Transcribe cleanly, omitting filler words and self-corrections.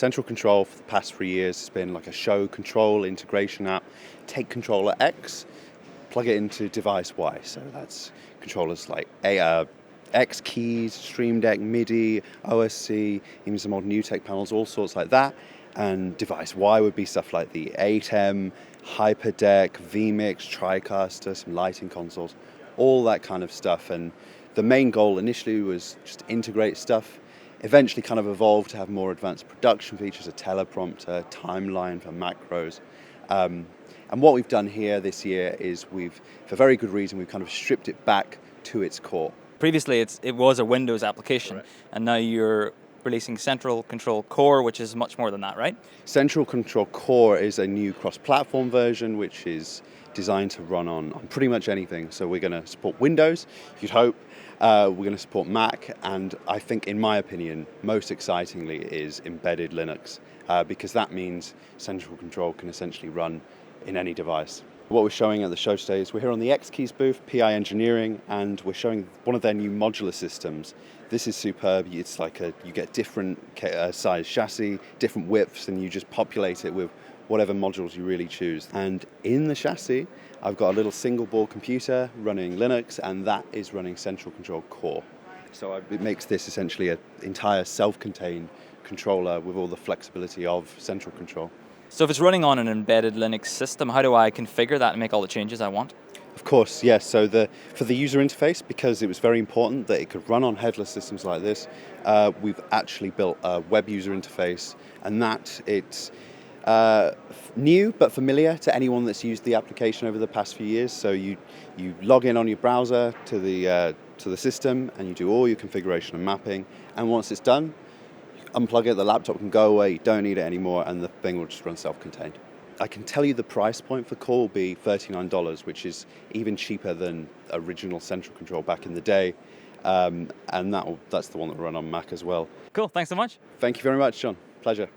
Central Control for the past 3 years has been like a show control integration app. Take controller X, plug it into device Y. So that's controllers like X keys, Stream Deck, MIDI, OSC, even some old new tech panels, all sorts like that. And device Y would be stuff like the 8M, Hyperdeck, vMix, TriCaster, some lighting consoles, all that kind of stuff. And the main goal initially was just integrate stuff. Eventually kind of evolved to have more advanced production features, a teleprompter, timeline for macros. And what we've done here this year is for very good reason, we've kind of stripped it back to its core. Previously, it was a Windows application, Correct. And now you're releasing Central Control Core, which is much more than that, right? Central Control Core is a new cross-platform version, which is designed to run on pretty much anything. So we're going to support Windows, you'd hope. We're going to support Mac, and I think, in my opinion, most excitingly is embedded Linux, because that means Central Control can essentially run in any device. What we're showing at the show today is we're here on the X-Keys booth, PI Engineering, and we're showing one of their new modular systems. This is superb. It's like you get different size chassis, different widths, and you just populate it with whatever modules you really choose. And in the chassis, I've got a little single board computer running Linux, and that is running Central Control Core. So it makes this essentially an entire self-contained controller with all the flexibility of Central Control. So if it's running on an embedded Linux system, how do I configure that and make all the changes I want? Of course, yes. So for the user interface, because it was very important that it could run on headless systems like this, we've actually built a web user interface, and that it's new but familiar to anyone that's used the application over the past few years. So you log in on your browser to the system, and you do all your configuration and mapping. And once it's done, unplug it, the laptop can go away, you don't need it anymore, and the thing will just run self-contained. I can tell you the price point for Core will be $39, which is even cheaper than original Central Control back in the day, and that's the one that will run on Mac as well. Cool, thanks so much. Thank you very much, John. Pleasure.